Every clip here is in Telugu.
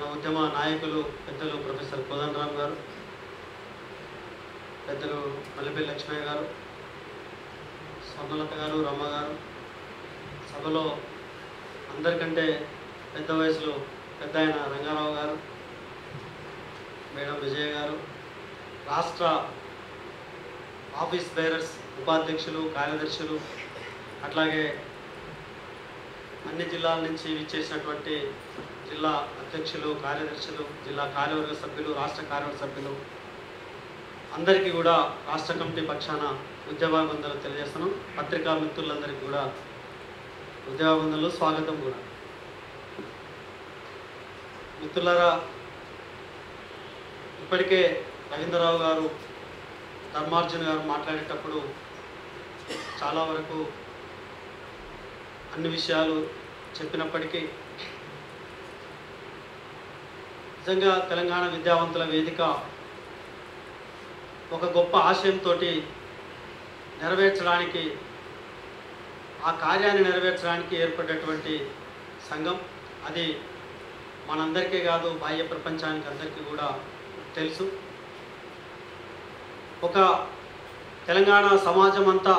మన ఉద్యమ నాయకులు పెద్దలు ప్రొఫెసర్ కోదండరామ్ గారు, పెద్దలు మల్లెపల్లి లక్ష్మయ్య గారు, స్వర్ణలత గారు, రమ్మ గారు, సభలో అందరికంటే పెద్ద వయసులో పెద్ద ఆయన రంగారావు గారు, మేడం విజయ గారు, రాష్ట్ర ఆఫీస్ బేరర్స్ ఉపాధ్యక్షులు, కార్యదర్శులు, అట్లాగే అన్ని జిల్లాల నుంచి విచ్చేసినటువంటి జిల్లా అధ్యక్షులు, కార్యదర్శులు, జిల్లా కార్యవర్గ సభ్యులు, రాష్ట్ర కార్యవర్గ సభ్యులు అందరికీ కూడా రాష్ట్ర కమిటీ పక్షాన ఉద్యమాభివందనలు తెలియజేస్తున్నాం. పత్రికా మిత్రులందరికీ కూడా ఉద్యమాభివందనలు, స్వాగతం కూడా. మిత్రులారా, ఇప్పటికే రవీంద్రరావు గారు, ధర్మార్జున్ గారు మాట్లాడేటప్పుడు చాలా వరకు అన్ని విషయాలు చెప్పినప్పటికీ నిజంగా తెలంగాణ విద్యావంతుల వేదిక ఒక గొప్ప ఆశయంతో నెరవేర్చడానికి, ఆ కార్యాన్ని నెరవేర్చడానికి ఏర్పడేటువంటి సంఘం. అది మనందరికీ కాదు, బాహ్య ప్రపంచానికి అందరికీ కూడా తెలుసు. ఒక తెలంగాణ సమాజం అంతా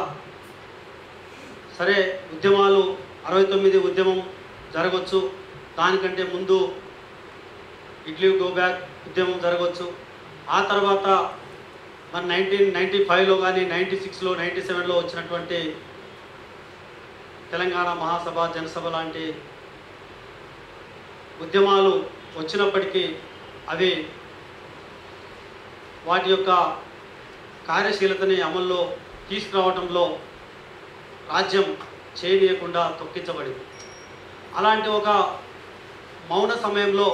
సరే, ఉద్యమాలు 69 ఉద్యమం జరగవచ్చు, దానికంటే ముందు ఇడ్లీ గో బ్యాక్ ఉద్యమం జరగవచ్చు, ఆ తర్వాత మన 1995లో కానీ 96లో 97లో వచ్చినటువంటి తెలంగాణ మహాసభ, జనసభ లాంటి ఉద్యమాలు వచ్చినప్పటికీ అవి వాటి యొక్క కార్యశీలతని అమల్లో తీసుకురావడంలో రాజ్యం చేయనీయకుండా తొక్కించబడింది. అలాంటి ఒక మౌన సమయంలో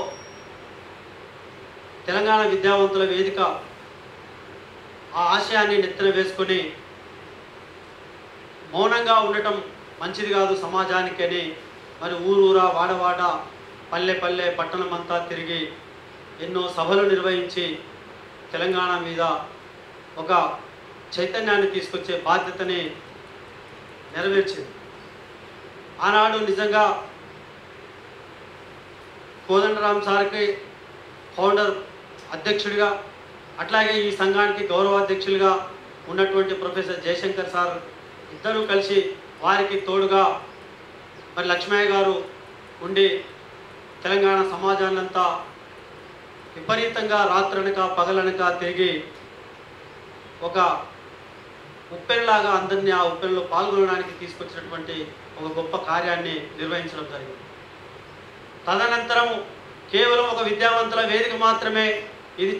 తెలంగాణ విద్యావంతుల వేదిక ఆ ఆశయాన్ని నెత్తిన వేసుకొని మౌనంగా ఉండటం మంచిది కాదు సమాజానికి అని మరి ఊరూరా, వాడవాడ, పల్లె పల్లె, పట్టణం అంతా తిరిగి ఎన్నో సభలు నిర్వహించి తెలంగాణ మీద ఒక చైతన్యాన్ని తీసుకొచ్చే బాధ్యతని నెరవేర్చింది. ఆనాడు నిజంగా కోదండరామ్ సార్కి ఫౌండర్ అధ్యక్షుడిగా, అట్లాగే ఈ సంఘానికి గౌరవాధ్యక్షులుగా ఉన్నటువంటి ప్రొఫెసర్ జయశంకర్ సార్ ఇద్దరూ కలిసి వారికి తోడుగా మరి లక్ష్మయ్య గారు ఉండి తెలంగాణ సమాజాన్నంతా విపరీతంగా రాత్రనక పగలనక తిరిగి ఒక ఉప్పెనలాగా అందరినీ ఆ ఉప్పెనలో పాల్గొనడానికి తీసుకొచ్చినటువంటి ఒక గొప్ప కార్యాన్ని నిర్వహించడం జరిగింది. తదనంతరం కేవలం ఒక విద్యావంతుల వేదిక మాత్రమే ఇది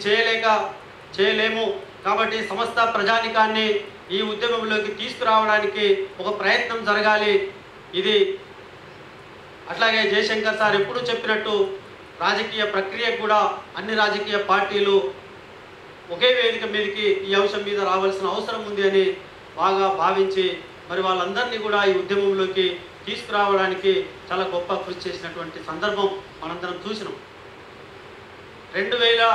చేయలేము కాబట్టి సమస్త ప్రజానికాన్ని ఈ ఉద్యమంలోకి తీసుకురావడానికి ఒక ప్రయత్నం జరగాలి. ఇది అట్లాగే జయశంకర్ సార్ ఎప్పుడూ చెప్పినట్టు రాజకీయ ప్రక్రియ కూడా అన్ని రాజకీయ పార్టీలు ఒకే వేదిక మీదకి ఈ అంశం మీద రావాల్సిన అవసరం ఉంది అని బాగా భావించి మరి వాళ్ళందరినీ కూడా ఈ ఉద్యమంలోకి తీసుకురావడానికి చాలా గొప్ప కృషి చేసినటువంటి సందర్భం మనందరం చూసినాం. 2000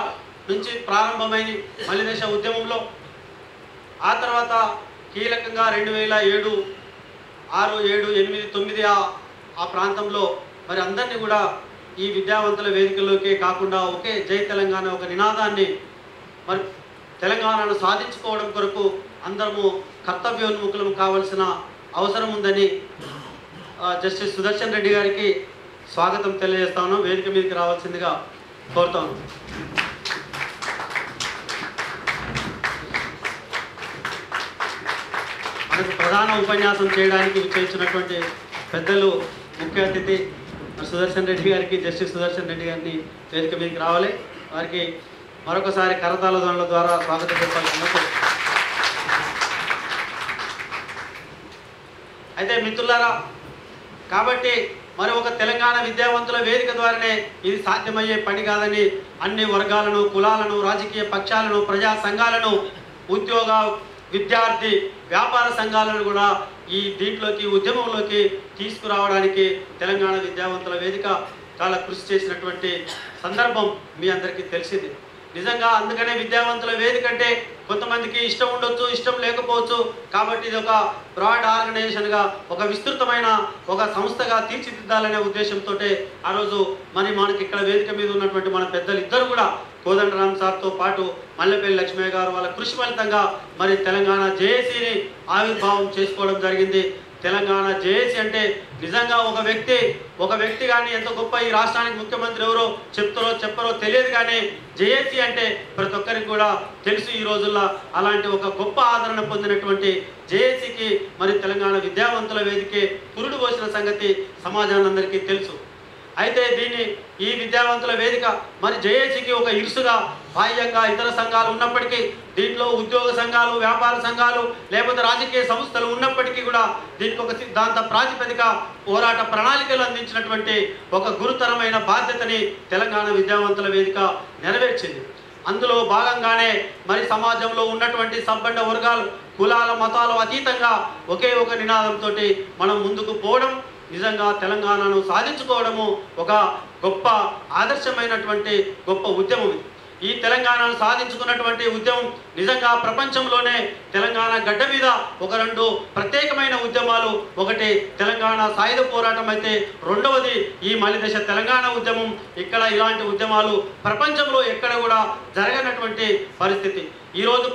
నుంచి ప్రారంభమైన మలిదశ ఉద్యమంలో ఆ తర్వాత కీలకంగా 2007, 6, 7, 8, 9 ఆ ప్రాంతంలో మరి అందరినీ కూడా ఈ విద్యావంతుల వేదికలోకే కాకుండా ఒకే జై తెలంగాణ ఒక నినాదాన్ని మరి తెలంగాణను సాధించుకోవడం కొరకు అందరము కర్తవ్యోన్ముఖులం కావాల్సిన అవసరం ఉందని జస్టిస్ సుదర్శన్ రెడ్డి గారికి స్వాగతం తెలియజేస్తాను. వేదిక మీదకి రావాల్సిందిగా కోరుతాను. మనకు ప్రధాన ఉపన్యాసం చేయడానికి విచ్చేసినటువంటి పెద్దలు ముఖ్య అతిథి సుదర్శన్ రెడ్డి గారికి, జస్టిస్ సుదర్శన్ రెడ్డి గారిని వేదిక మీదకి రావాలి. వారికి మరొకసారి కరతాళ ధ్వనుల ద్వారా స్వాగతం చెప్పాల్సినందుకు. అయితే మిత్రులారా, కాబట్టి మరి ఒక తెలంగాణ విద్యావంతుల వేదిక ద్వారానే ఇది సాధ్యమయ్యే పని కాదని అన్ని వర్గాలను, కులాలను, రాజకీయ పక్షాలను, ప్రజా సంఘాలను, ఉద్యోగ, విద్యార్థి, వ్యాపార సంఘాలను కూడా ఈ దీంట్లోకి ఉద్యమంలోకి తీసుకురావడానికి తెలంగాణ విద్యావంతుల వేదిక చాలా కృషి చేసినటువంటి సందర్భం మీ అందరికీ తెలిసింది. నిజంగా అందుకనే విద్యావంతుల వేదిక అంటే కొంతమందికి ఇష్టం ఉండొచ్చు, ఇష్టం లేకపోవచ్చు. కాబట్టి ఇది ఒక బ్రాడ్ ఆర్గనైజేషన్గా, ఒక విస్తృతమైన ఒక సంస్థగా తీర్చిదిద్దాలనే ఉద్దేశంతో ఆ రోజు మనకి ఇక్కడ వేదిక మీద ఉన్నటువంటి మన పెద్దలు ఇద్దరు కూడా కోదండరామ్ సార్తో పాటు మల్లెపల్లి లక్ష్మయ్య గారు వాళ్ళ కృషి ఫలితంగా మరి తెలంగాణ జేఏసీని ఆవిర్భావం చేసుకోవడం జరిగింది. తెలంగాణ జేఏసీ అంటే నిజంగా ఒక వ్యక్తి కానీ ఎంత గొప్ప ఈ రాష్ట్రానికి ముఖ్యమంత్రి ఎవరో చెప్పరో తెలియదు, కానీ జేఏసీ అంటే ప్రతి ఒక్కరికి కూడా తెలుసు ఈ రోజుల్లో. అలాంటి ఒక గొప్ప ఆదరణ పొందినటువంటి జేఏసీకి మరి తెలంగాణ విద్యావంతుల వేదికే పురుడు పోసిన సంగతి సమాజానందరికీ తెలుసు. అయితే ఈ విద్యావంతుల వేదిక మరి జేఏసీకి ఒక ఇరుసుగా బాహ్యంగా ఇతర సంఘాలు ఉన్నప్పటికీ, దీంట్లో ఉద్యోగ సంఘాలు, వ్యాపార సంఘాలు, లేకపోతే రాజకీయ సంస్థలు ఉన్నప్పటికీ కూడా దీనికి ఒక సిద్ధాంత ప్రాతిపదిక పోరాట ప్రణాళికలు అందించినటువంటి ఒక గురుతరమైన బాధ్యతని తెలంగాణ విద్యావంతుల వేదిక నెరవేర్చింది. అందులో భాగంగానే మరి సమాజంలో ఉన్నటువంటి సంపన్న వర్గాలు, కులాల మతాల అతీతంగా ఒకే ఒక నినాదంతో మనం ముందుకు పోవడం, నిజంగా తెలంగాణను సాధించుకోవడము ఒక గొప్ప ఆదర్శమైనటువంటి గొప్ప ఉద్యమం. ఈ తెలంగాణను సాధించుకున్నటువంటి ఉద్యమం నిజంగా ప్రపంచంలోనే తెలంగాణ గడ్డ మీద ఒక రెండు ప్రత్యేకమైన ఉద్యమాలు, ఒకటి తెలంగాణ సాయుధ పోరాటం అయితే రెండవది ఈ మలిదశ తెలంగాణ ఉద్యమం. ఇక్కడ ఇలాంటి ఉద్యమాలు ప్రపంచంలో ఎక్కడ కూడా జరగనటువంటి పరిస్థితి. ఈరోజు